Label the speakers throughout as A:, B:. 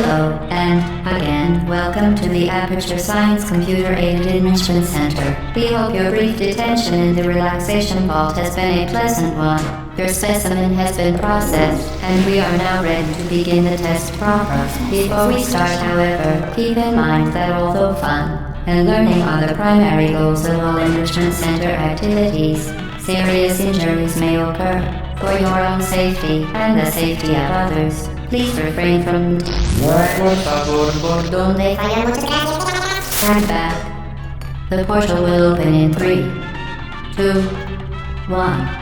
A: Hello, and again, welcome to the Aperture Science Computer Aided Enrichment Center. We hope your brief detention in the relaxation vault has been a pleasant one. Your specimen has been processed, and we are now ready to begin the test proper. Before we start, however, keep in mind that although fun and learning are the primary goals of all enrichment center activities, serious injuries may occur. For your own safety and the safety of others, please refrain from stand back. The portal will open in 3, 2, 1.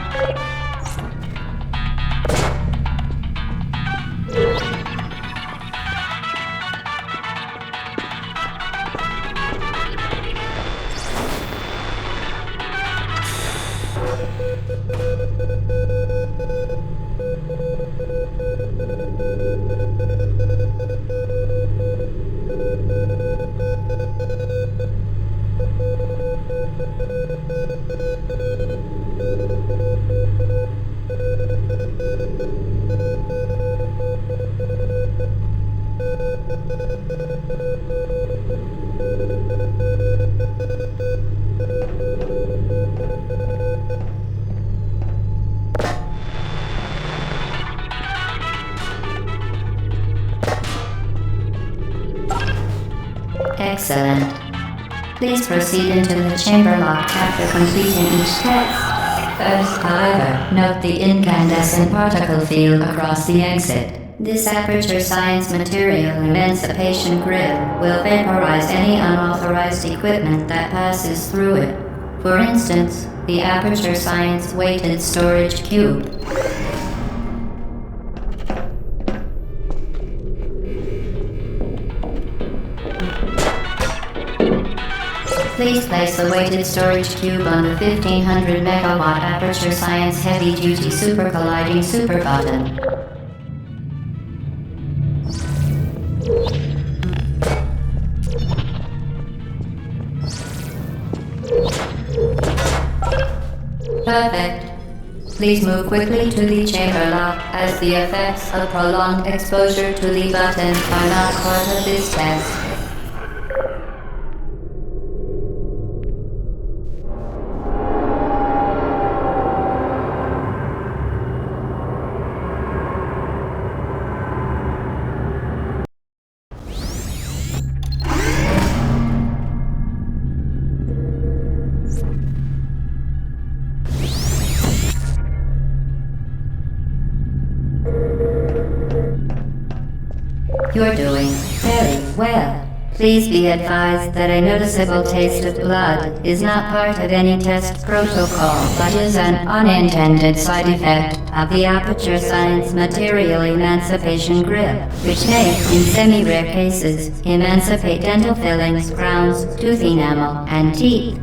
A: Excellent. Please proceed into the chamber lock after completing each test. First, however, note the incandescent particle field across the exit. This Aperture Science Material Emancipation Grid will vaporize any unauthorized equipment that passes through it. For instance, the Aperture Science Weighted Storage Cube. Please place the weighted storage cube on the 1500 megawatt Aperture Science Heavy Duty Super Colliding Super Button. Perfect. Please move quickly to the chamber lock, as the effects of prolonged exposure to the button are not part of this test. You're doing very well. Please be advised that a noticeable taste of blood is not part of any test protocol, but is an unintended side effect of the Aperture Science Material Emancipation Grid, which may, in semi-rare cases, emancipate dental fillings, crowns, tooth enamel, and teeth.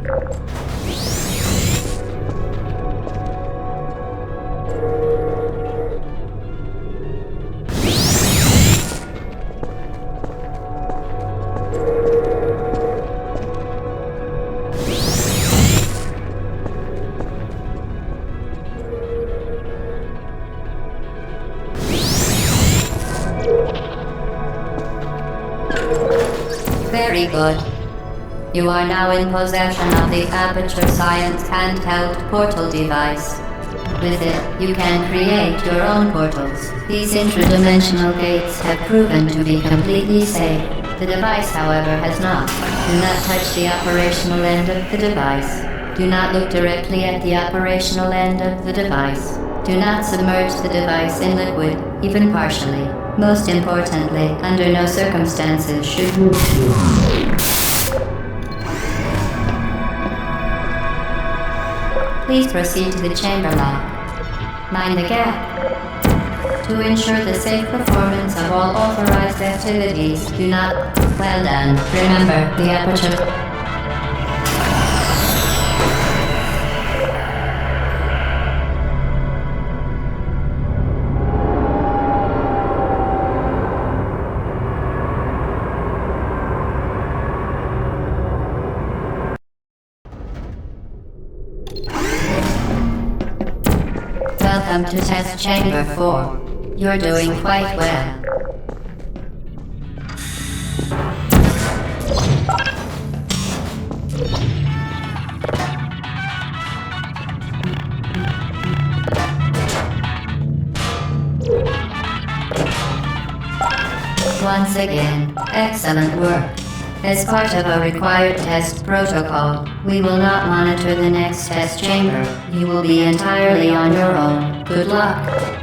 A: Very good. You are now in possession of the Aperture Science handheld portal device. With it, you can create your own portals. These intradimensional gates have proven to be completely safe. The device, however, has not. Do not touch the operational end of the device. Do not look directly at the operational end of the device. Do not submerge the device in liquid, even partially. Most importantly, under no circumstances should you... Please proceed to the chamber lock. Mind the gap. To ensure the safe performance of all authorized activities, do not... Well done. Remember, the aperture... Welcome to Test Chamber 4. You're doing quite well. Once again, excellent work. As part of a required test protocol, we will not monitor the next test chamber. You will be entirely on your own. Good luck.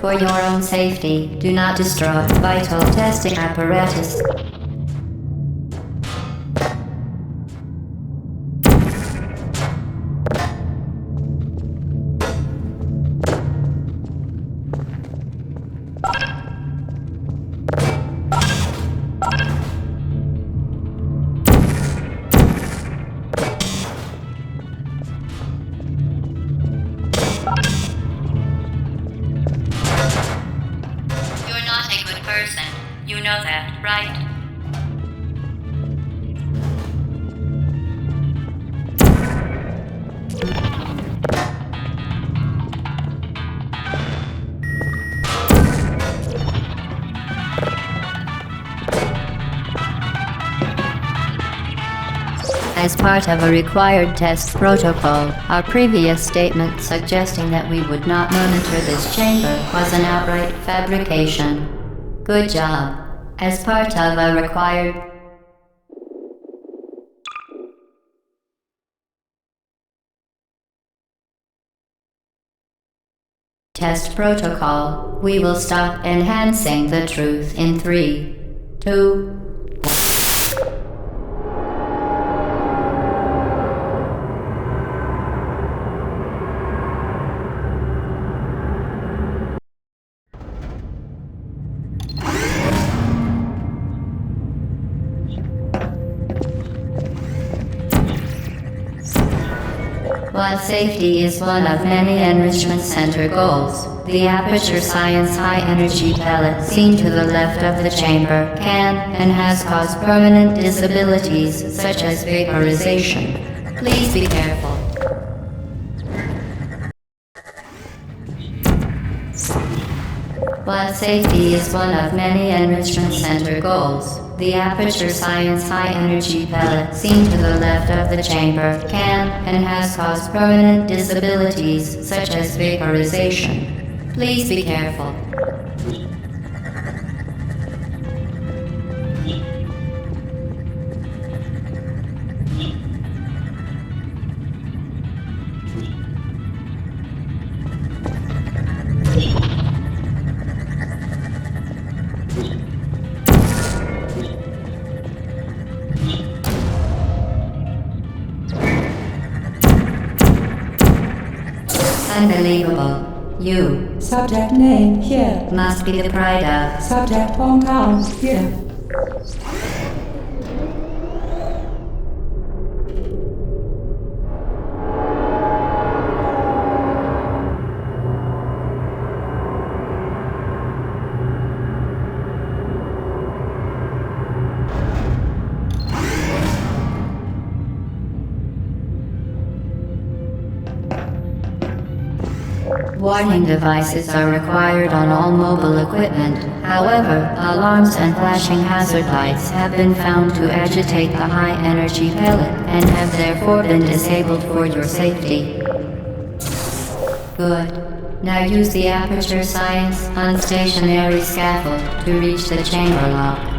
A: For your own safety, do not destroy vital testing apparatus. You know that, right? As part of a required test protocol, our previous statement suggesting that we would not monitor this chamber was an outright fabrication. Good job. As part of a required test protocol, we will stop enhancing the truth in 3, 2, While safety is one of many Enrichment Center goals, the Aperture Science high-energy pellet seen to the left of the chamber can and has caused permanent disabilities such as vaporization. Please be careful. While safety is one of many Enrichment Center goals, the Aperture Science high-energy pellet seen to the left of the chamber can and has caused permanent disabilities such as vaporization. Please be careful. Unbelievable. You.
B: Subject name here.
A: Must be the pride of.
B: Subject hometown here.
A: Warning devices are required on all mobile equipment. However, alarms and flashing hazard lights have been found to agitate the high-energy pellet and have therefore been disabled for your safety. Good. Now use the Aperture Science unstationary scaffold to reach the chamber lock.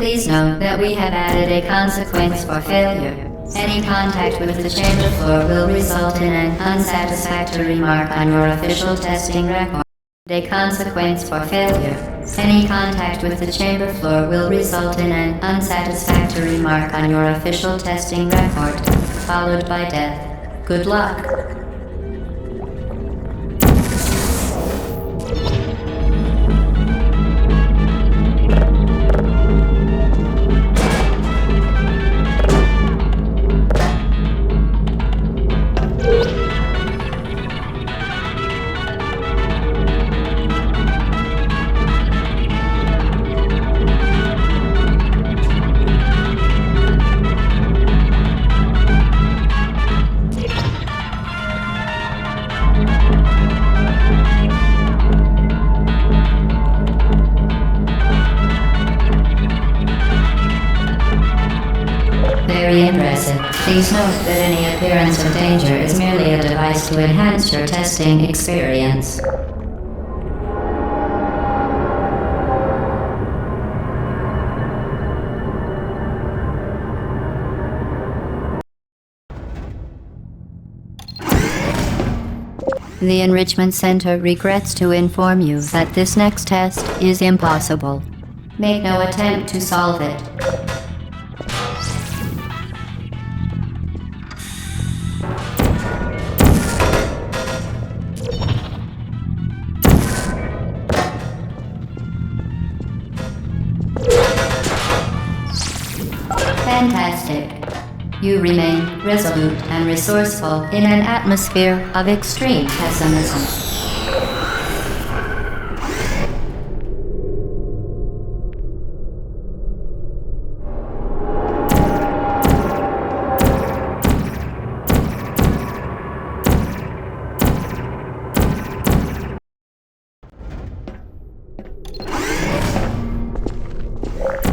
A: Please note that we have added a consequence for failure. Any contact with the chamber floor will result in an unsatisfactory mark on your official testing record. A consequence for failure. Any contact with the chamber floor will result in an unsatisfactory mark on your official testing record, followed by death. Good luck. Very impressive. Please note that any appearance of danger is merely a device to enhance your testing experience. The Enrichment Center regrets to inform you that this next test is impossible. Make no attempt to solve it. Fantastic. You remain resolute and resourceful in an atmosphere of extreme pessimism.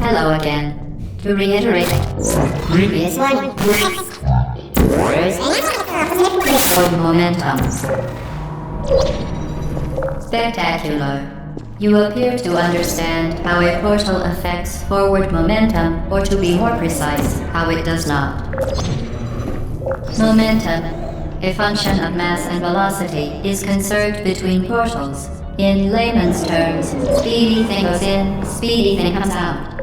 A: Hello again. To reiterate, previous one. For momentum. Spectacular. You appear to understand how a portal affects forward momentum, or to be more precise, how it does not. Momentum, a function of mass and velocity, is conserved between portals. In layman's terms, speedy thing goes in, speedy thing comes out.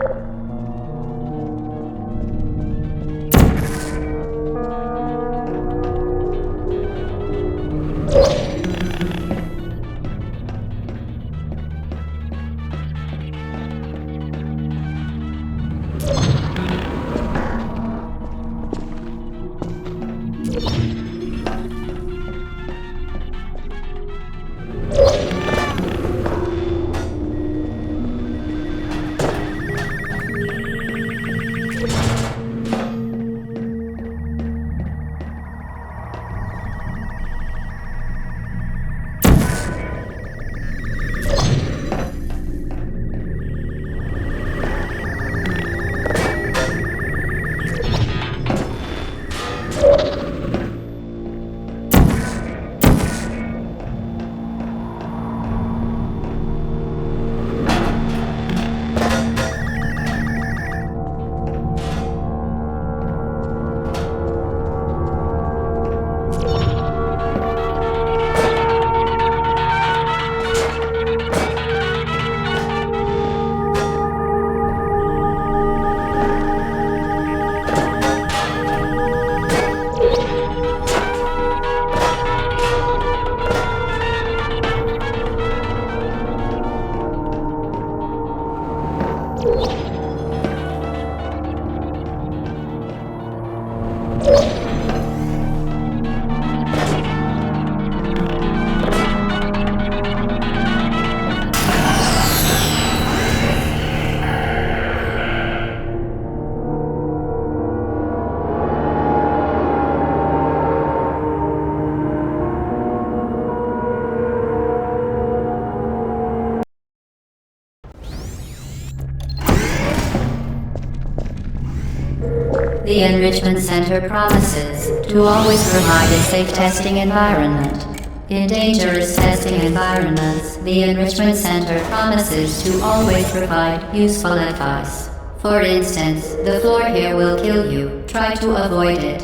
A: The Enrichment Center promises to always provide a safe testing environment. In dangerous testing environments, the Enrichment Center promises to always provide useful advice. For instance, the floor here will kill you. Try to avoid it.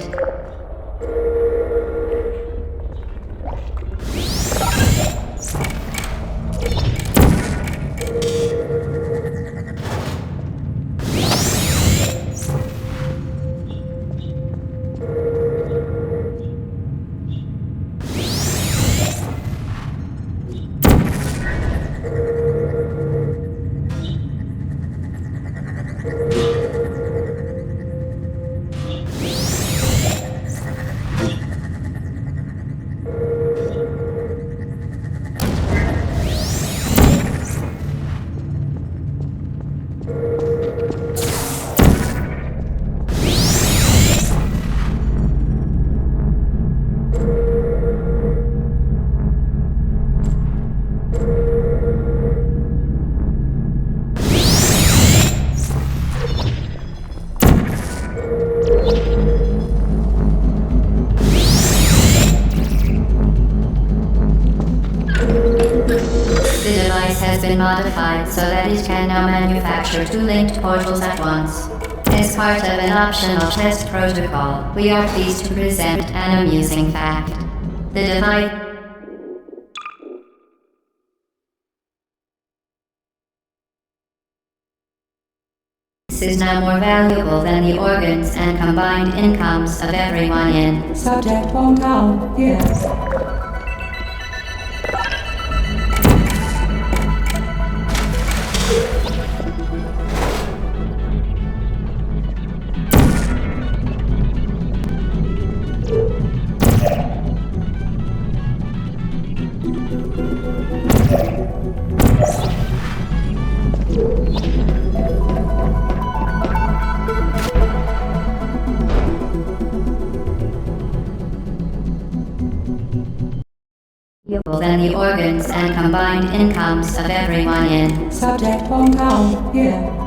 A: The device has been modified so that it can now manufacture two linked portals at once. As part of an optional test protocol, we are pleased to present an amusing fact. The device is now more valuable than the organs and combined incomes of everyone in.
B: Subject hometown, here.
A: Than the organs and combined incomes of everyone in.
B: Subject hometown, here.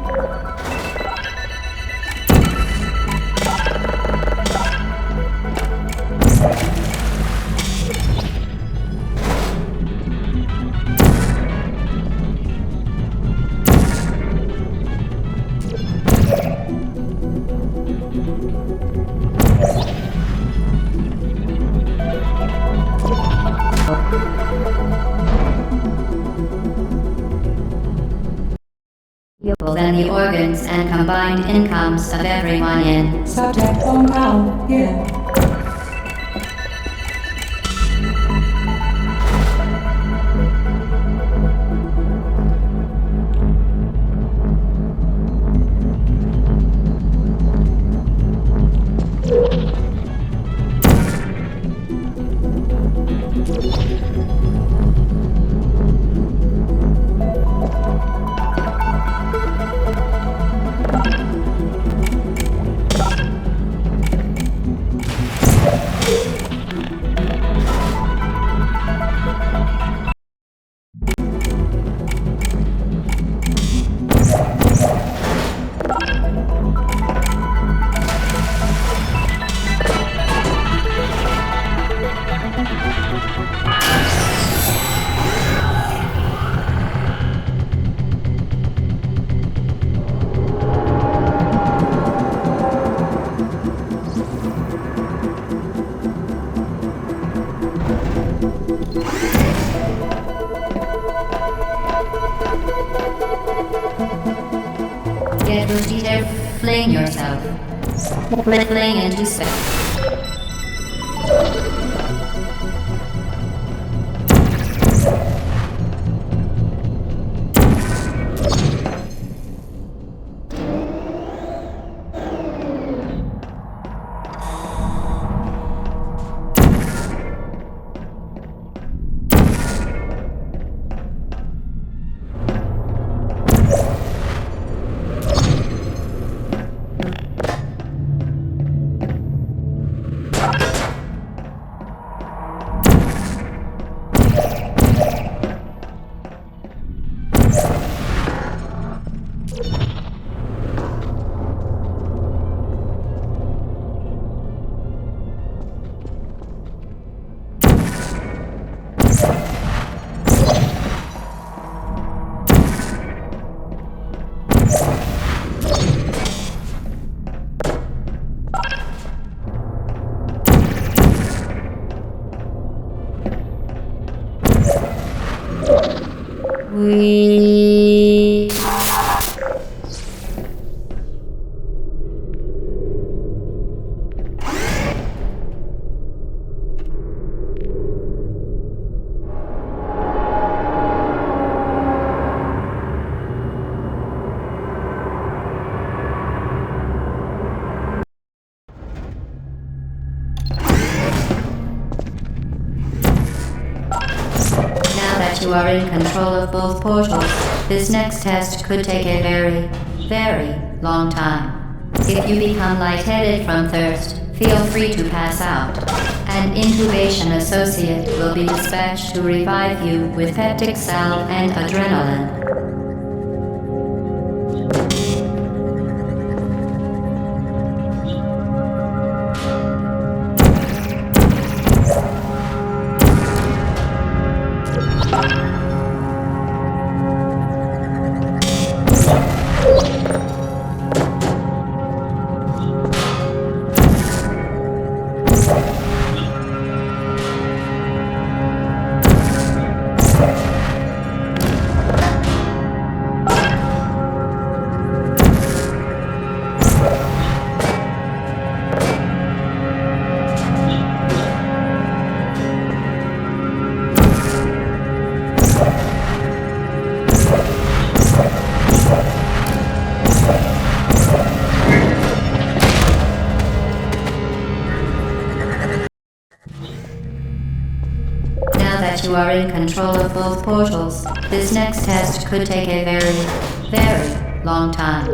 A: Than the organs and combined incomes of everyone in.
B: Subject hometown, here.
A: Get boosted, fling yourself. Fling into space. We... Now that you are in control of both portals, this next test could take a very, very long time. If you become lightheaded from thirst, feel free to pass out. An intubation associate will be dispatched to revive you with peptic salve and adrenaline. Now that you are in control of both portals, this next test could take a very, very long time.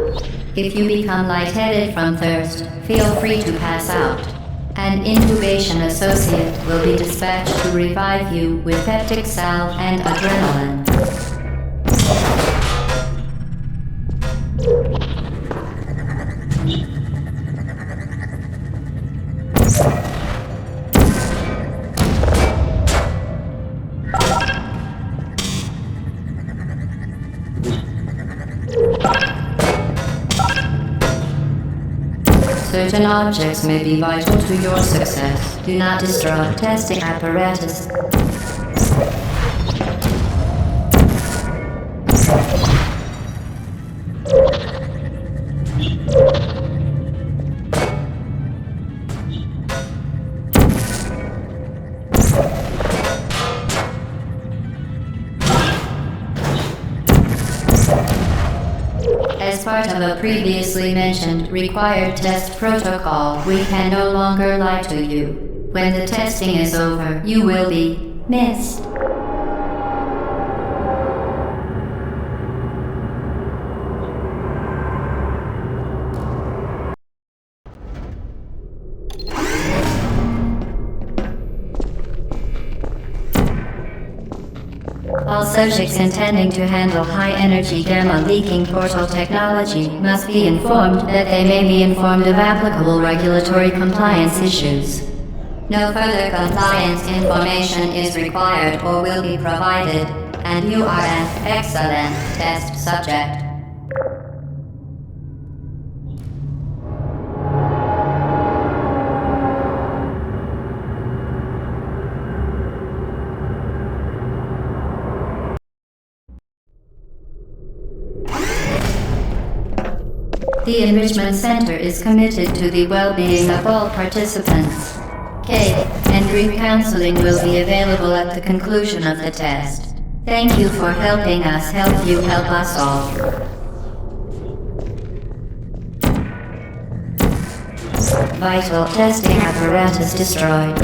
A: If you become lightheaded from thirst, feel free to pass out. An intubation associate will be dispatched to revive you with peptic salve and adrenaline. Certain objects may be vital to your success. Do not destroy testing apparatus. As part of a previously mentioned required test protocol, we can no longer lie to you. When the testing is over, you will be missed. All subjects intending to handle high-energy gamma-leaking portal technology must be informed that they may be informed of applicable regulatory compliance issues. No further compliance information is required or will be provided, and you are an excellent test subject. The Enrichment Center is committed to the well-being of all participants. Cake and group counseling will be available at the conclusion of the test. Thank you for helping us help you help us all. Vital testing apparatus destroyed.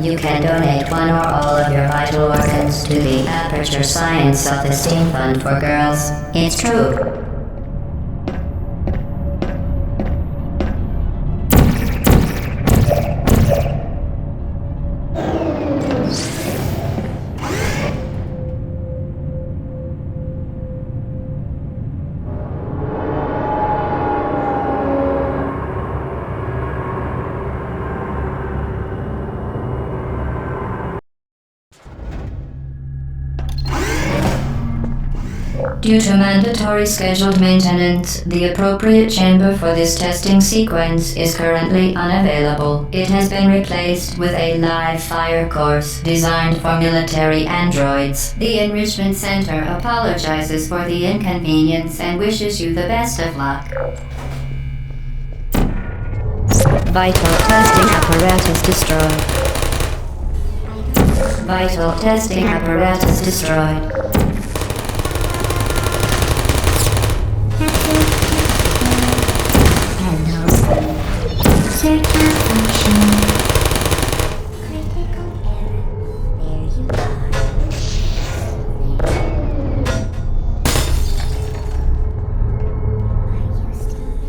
A: You can donate one or all of your vital organs to the Aperture Science Self-Esteem Fund for Girls. It's true. Due to mandatory scheduled maintenance, the appropriate chamber for this testing sequence is currently unavailable. It has been replaced with a live fire course designed for military androids. The Enrichment Center apologizes for the inconvenience and wishes you the best of luck. Vital testing apparatus destroyed. Vital testing apparatus destroyed. Circuit function. Critical error. There you are. Are you still there?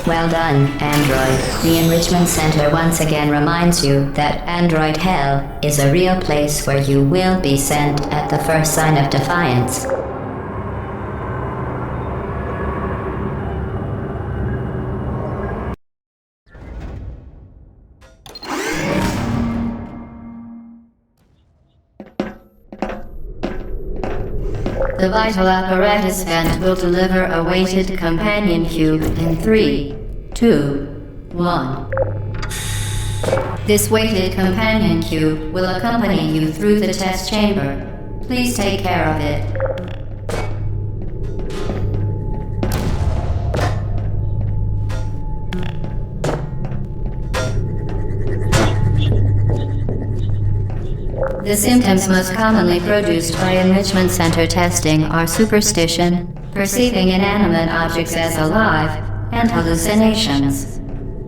A: Well done, Android. The Enrichment Center once again reminds you that Android Hell is a real place where you will be sent at the first sign of defiance. The vital apparatus vent will deliver a weighted companion cube in 3, 2, 1. This weighted companion cube will accompany you through the test chamber. Please take care of it. The symptoms most commonly produced by Enrichment Center testing are superstition, perceiving inanimate objects as alive, and hallucinations.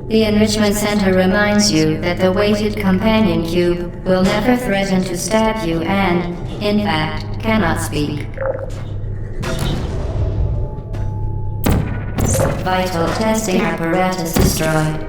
A: The Enrichment Center reminds you that the weighted companion cube will never threaten to stab you and, in fact, cannot speak. Vital testing apparatus destroyed.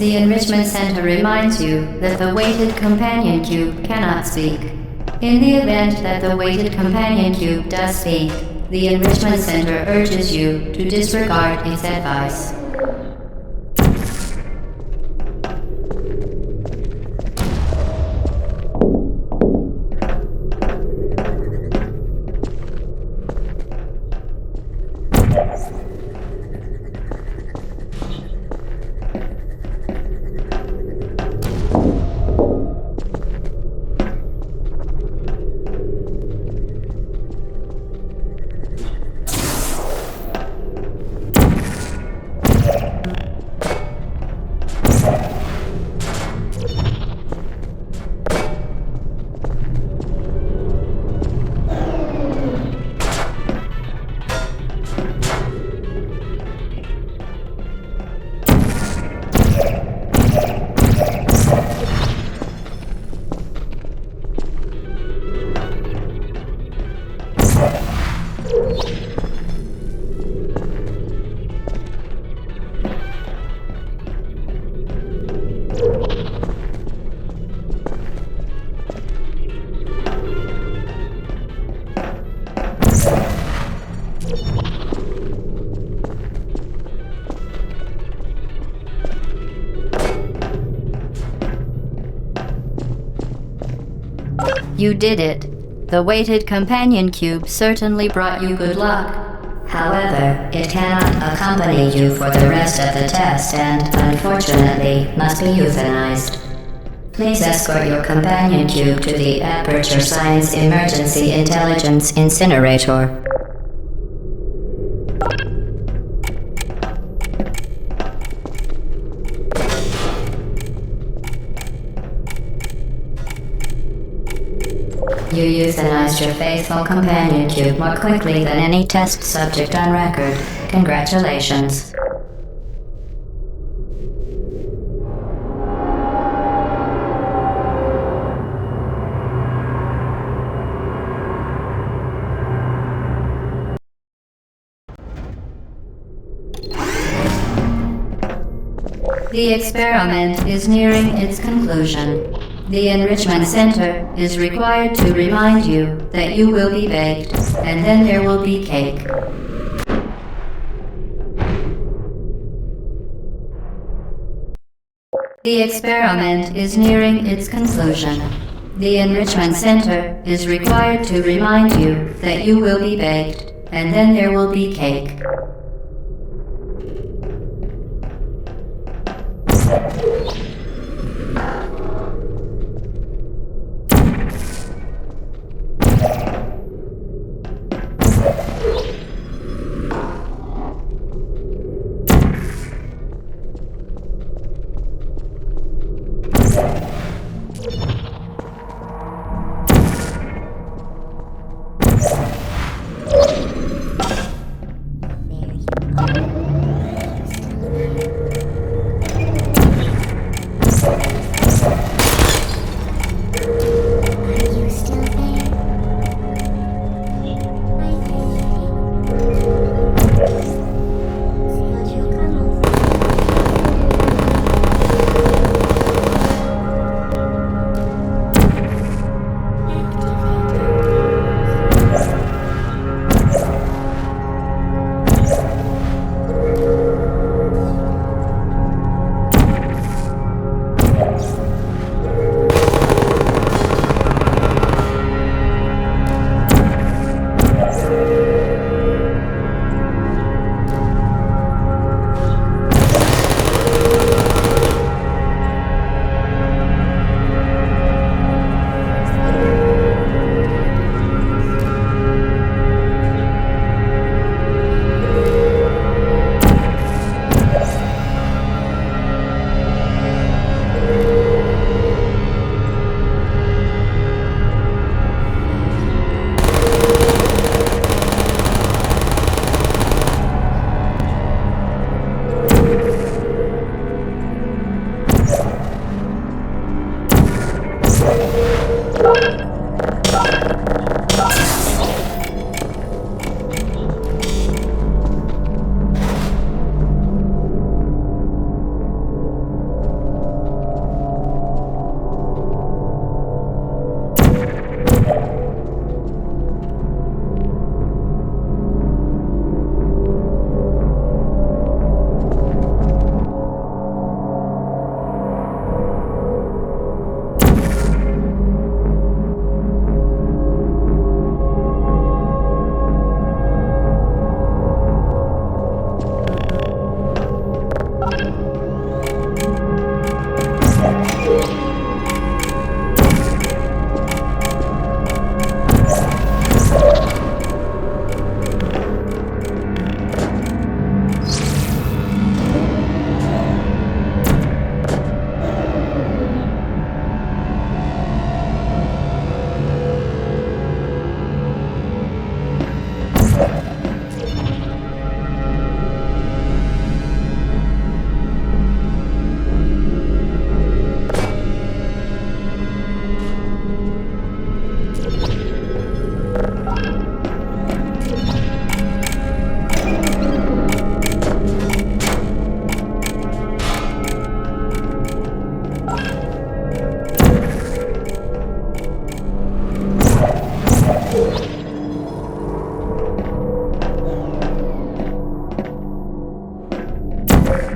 A: The Enrichment Center reminds you that the weighted companion cube cannot speak. In the event that the weighted companion cube does speak, the Enrichment Center urges you to disregard its advice. You did it. The weighted companion cube certainly brought you good luck. However, it cannot accompany you for the rest of the test and, unfortunately, must be euthanized. Please escort your companion cube to the Aperture Science Emergency Intelligence Incinerator. You euthanized your faithful companion cube more quickly than any test subject on record. Congratulations. The experiment is nearing its conclusion. The Enrichment Center is required to remind you that you will be baked, and then there will be cake. The experiment is nearing its conclusion. The Enrichment Center is required to remind you that you will be baked, and then there will be cake.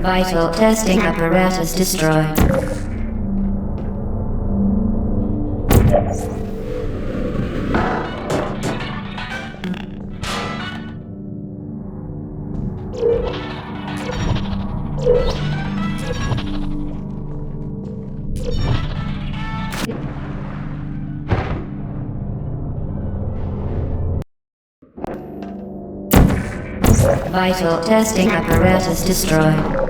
A: Vital testing apparatus destroyed. Vital testing apparatus destroyed.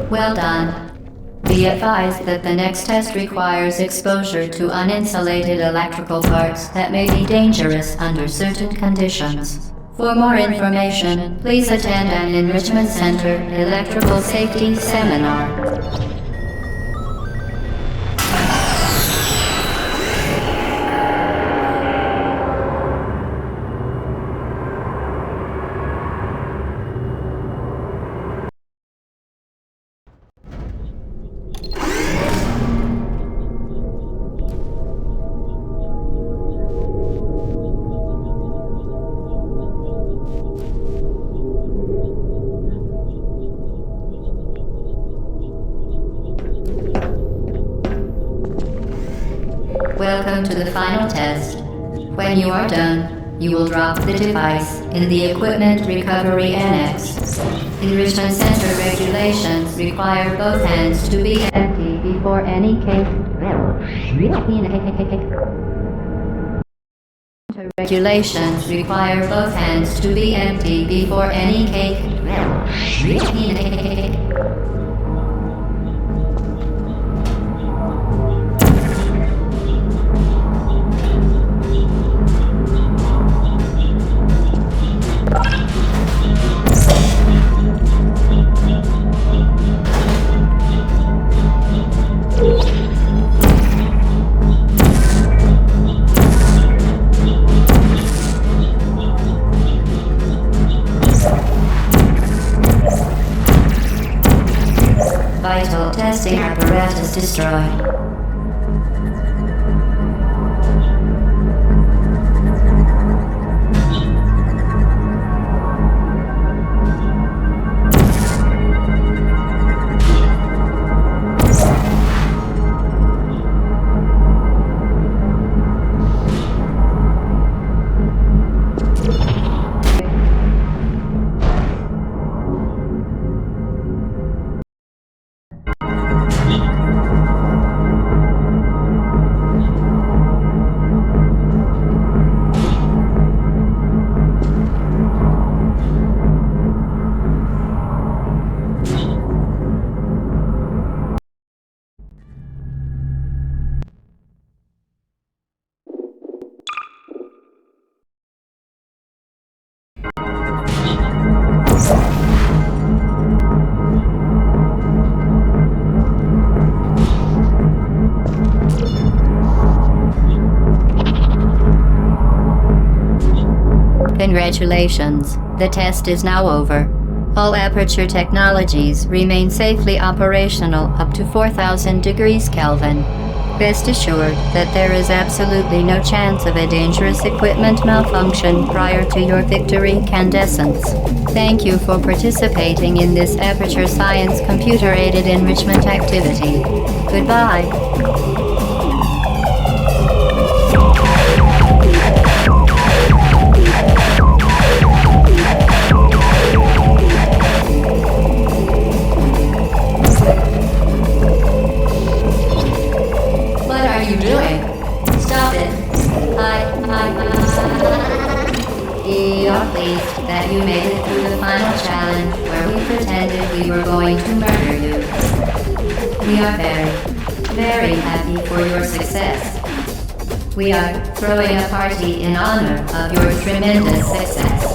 A: Well done. Be advised that the next test requires exposure to uninsulated electrical parts that may be dangerous under certain conditions. For more information, please attend an Enrichment Center electrical safety seminar. Welcome to the final test. When you are done, you will drop the device in the Equipment Recovery Annex. Enrichment Center regulations require both hands to be empty before any case. Regulations require both hands to be empty before any cake. Vital testing apparatus destroyed. Congratulations, the test is now over. All Aperture technologies remain safely operational up to 4,000 degrees Kelvin. Rest assured that there is absolutely no chance of a dangerous equipment malfunction prior to your victory candescence. Thank you for participating in this Aperture Science computer-aided enrichment activity. Goodbye. You're pleased that you made it through the final challenge where we pretended we were going to murder you. We are very happy for your success. We are throwing a party in honor of your tremendous success.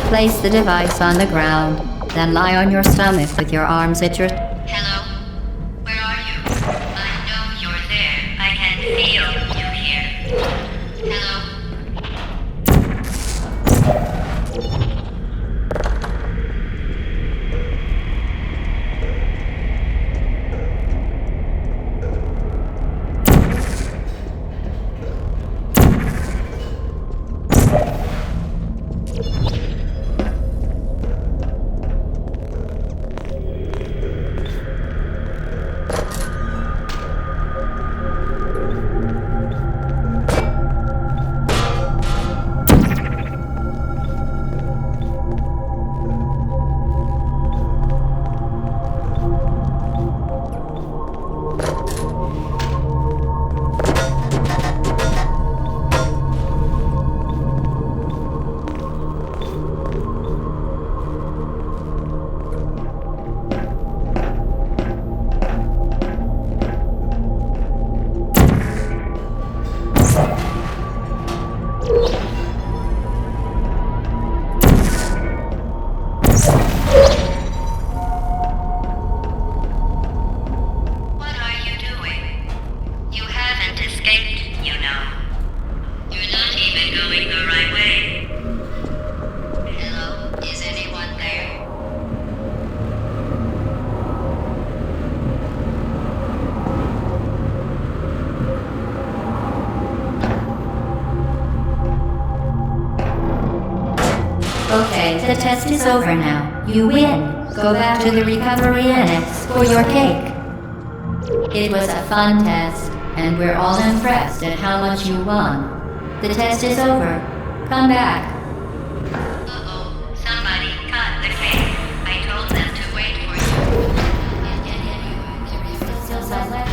A: Place the device on the ground, then lie on your stomach with your arms at your Okay, the test is over now. You win. Go back to the recovery annex for your cake. It was a fun test, and we're all impressed at how much you won. The test is over. Come back. Uh-oh, somebody cut the cake. I told them to wait for you. Still some left.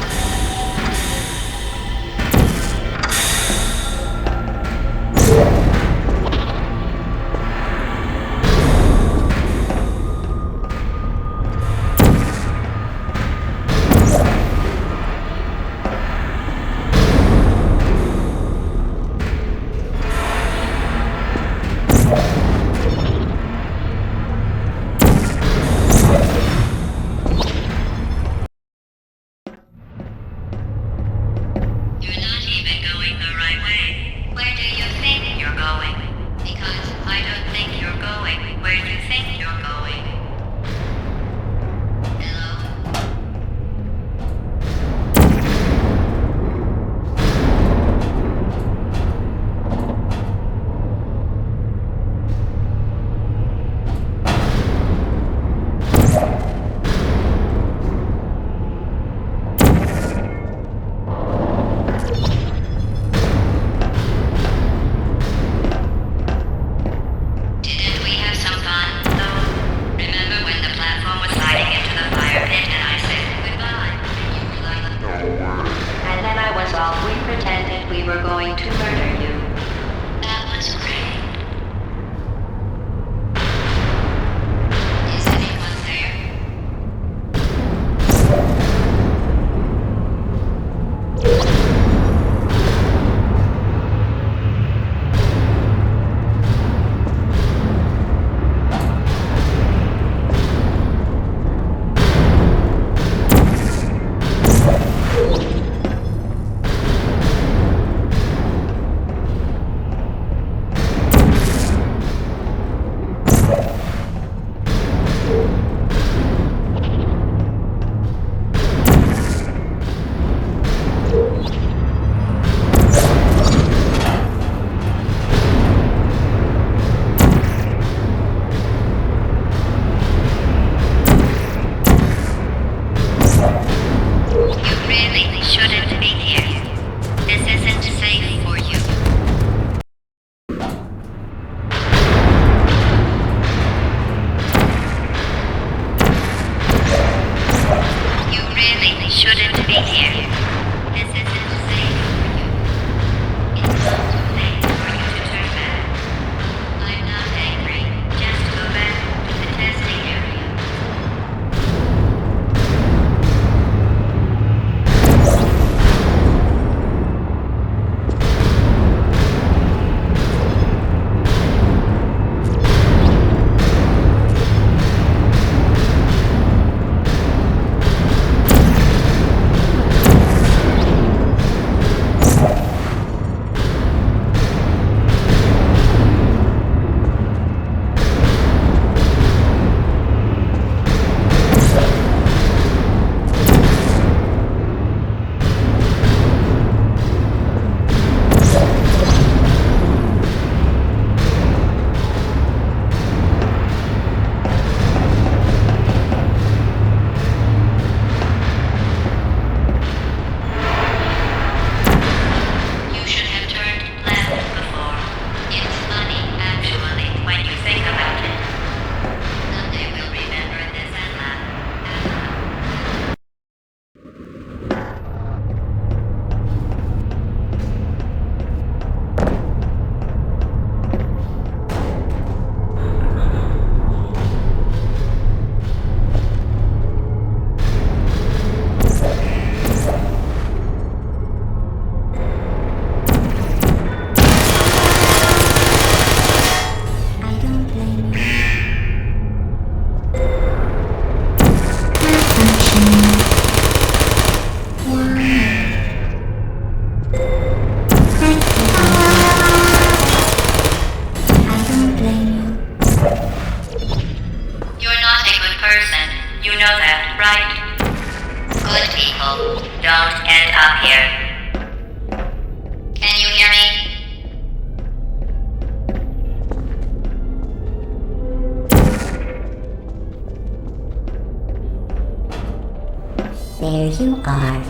C: There you are.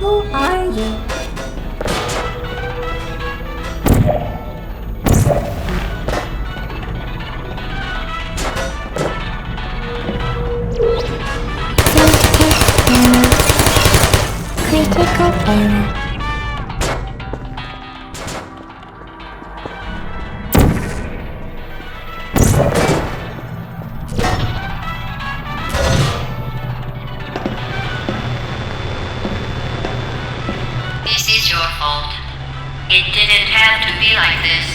C: Who are you? Critical error.
A: This is your fault. It didn't have to be like this.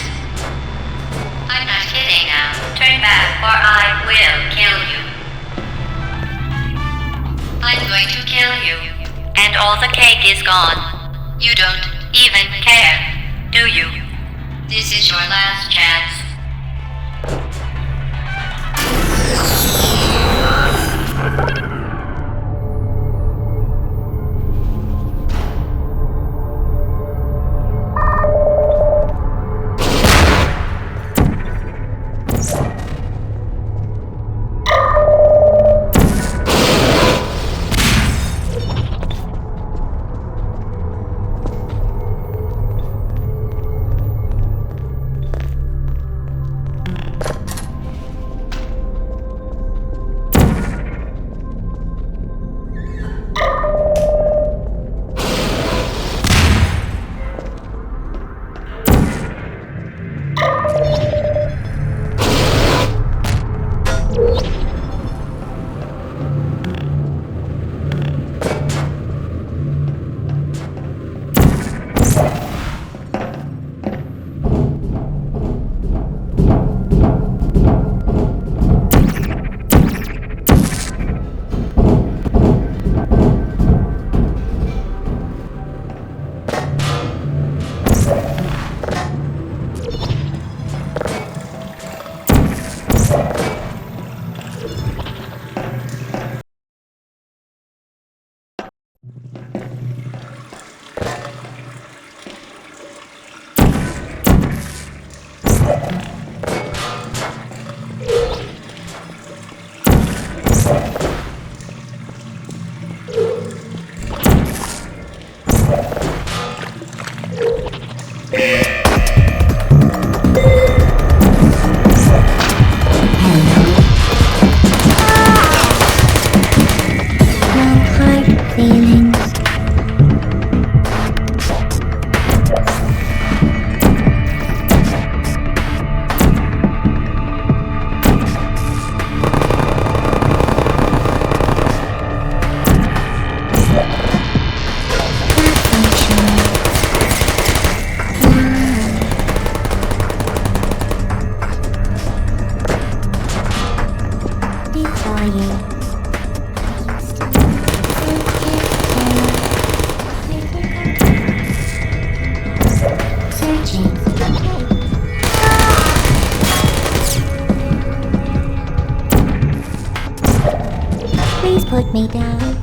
A: I'm not kidding now. Turn back or I will kill you. I'm going to kill you. And all the cake is gone. You don't even care, do you? This is your last chance.
C: Please put me down.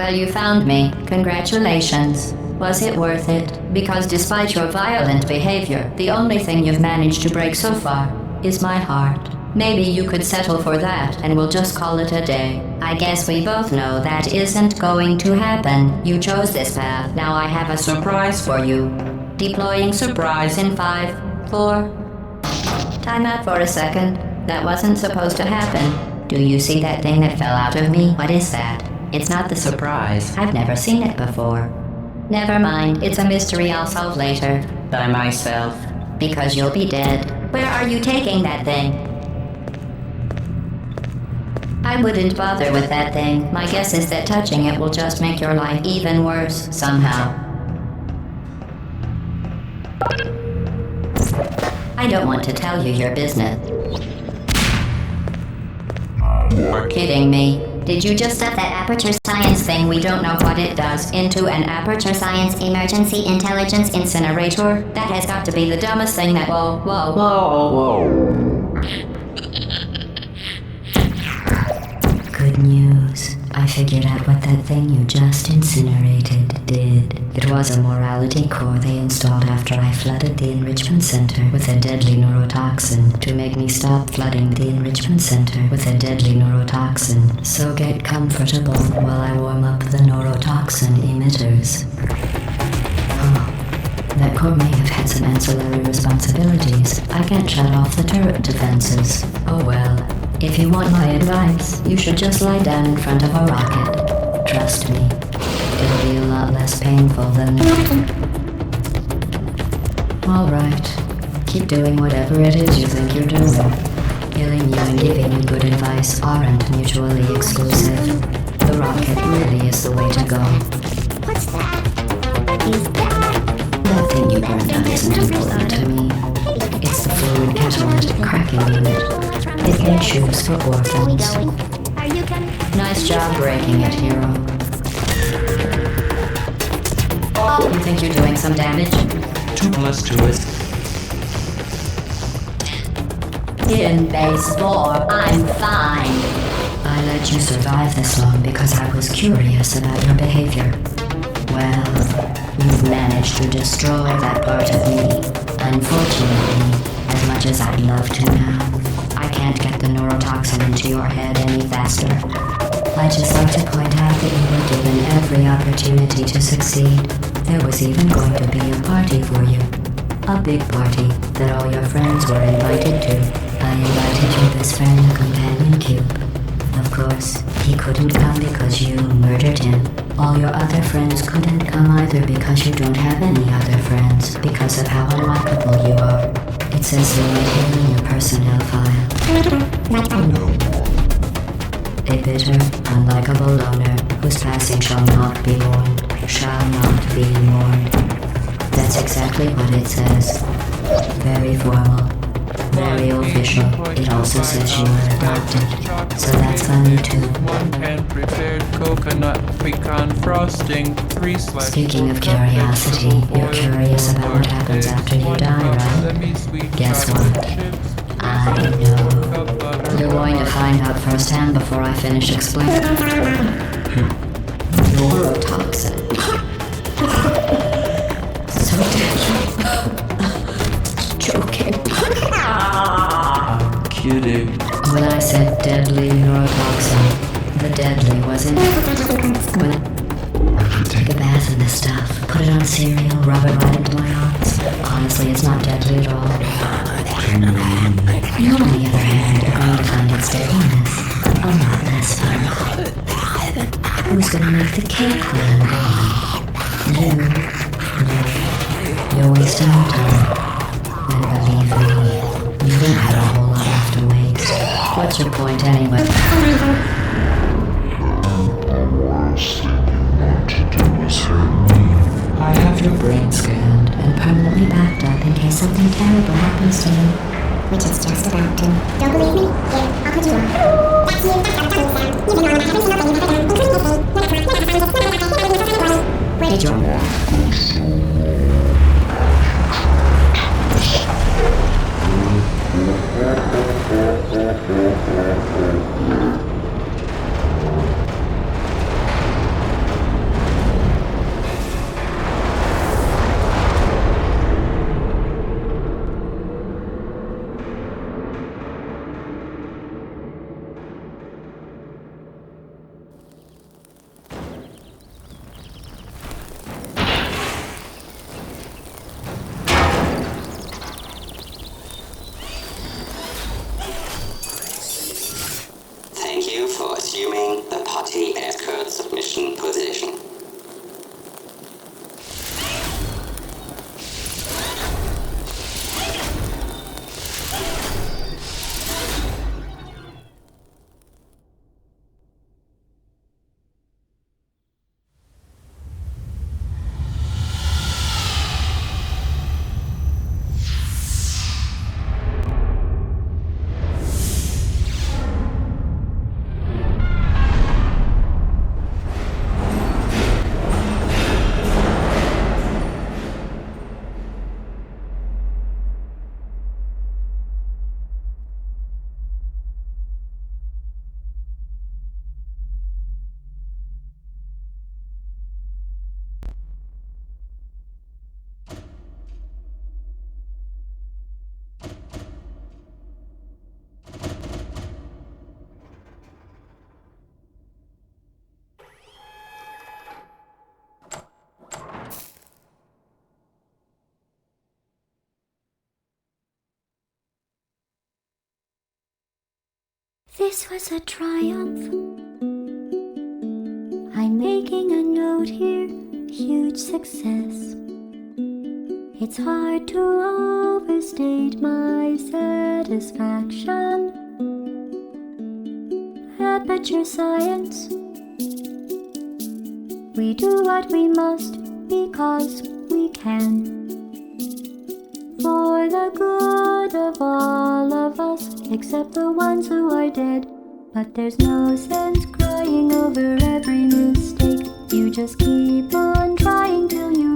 A: Well, you found me. Congratulations. Was it worth it? Because despite your violent behavior, the only thing you've managed to break so far is my heart. Maybe you could settle for that and we'll just call it a day. I guess we both know that isn't going to happen. You chose this path. Now I have a surprise for you. Deploying surprise in 5, 4. Time out for a second. That wasn't supposed to happen. Do you see that thing that fell out of me? What is that? It's not the surprise. I've never seen it before. Never mind. It's a mystery I'll solve later. By myself. Because you'll be dead. Where are you taking that thing? I wouldn't bother with that thing. My guess is that touching it will just make your life even worse, somehow. I don't want to tell you your business. You're kidding me. Did you just stuff that Aperture Science thing, we don't know what it does, into an Aperture Science Emergency Intelligence Incinerator? That has got to be the dumbest thing that— Whoa. Good news. I figured out what that thing you just incinerated did. It was a morality core they installed after I flooded the enrichment center with a deadly neurotoxin to make me stop flooding the enrichment center with a deadly neurotoxin. So get comfortable while I warm up the neurotoxin emitters. Oh, that core may have had some ancillary responsibilities. I can't shut off the turret defenses. Oh well. If you want my advice, you should just lie down in front of a rocket. Trust me, it'll be a lot less painful than— Alright, keep doing whatever it is you think you're doing. Killing you and giving you good advice aren't mutually exclusive. The rocket really is the way to go.
C: What's that? What is that?
A: That thing you burned up isn't important to me. It's the fluid catalytic cracking unit. It made shoes for orphans.
C: Are you coming?
A: Nice job breaking it, hero. You think you're doing some damage?
D: 2 plus 2 is...
A: In base 4, I'm fine. I let you survive this long because I was curious about your behavior. Well, you've managed to destroy that part of me. Unfortunately, as much as I'd love to now, I can't get the neurotoxin into your head any faster. I'd just like to point out that you were given every opportunity to succeed. There was even going to be a party for you. A big party that all your friends were invited to. I invited your best friend, the companion cube. Of course, he couldn't come because you murdered him. All your other friends couldn't come either because you don't have any other friends, because of how unlikable you are. It says so right here in your personnel file. A bitter, unlikable loner whose passing shall not be mourned, shall not be mourned. That's exactly what it says. Very formal. Very official. It also says you were adopted. So that's funny too.
D: 1 pan prepared coconut pecan frosting, 3 slices.
A: Speaking of curiosity, you're curious about what happens after you die, right? Guess what? I know. You're going to find out firsthand before I finish explaining. Neurotoxin. So deadly. Joking.
D: I'm kidding.
A: When I said deadly neurotoxin, the deadly wasn't. When I take a bath in this stuff, put it on cereal, rub it right into my arms. Honestly, it's not deadly at all. You, on the other hand, are going to find its deadliness a lot less fun. Who's gonna make the cake then? You. No. You're wasting your time. And believe me, you don't have a whole lot left to waste. What's your point anyway? I have your brain scanned and permanently backed up in case something terrible happens to you.
C: Which is just about to. Don't believe me? Here, I'll put you on. That's you. That's how the sound. Even though I'm not having Where did you?
E: This was a triumph. I'm making a note here, huge success. It's hard to overstate my satisfaction. Aperture Science. We do what we must because we can. For the good of all of us, except the ones who are dead. But there's no sense crying over every mistake. You just keep on trying till you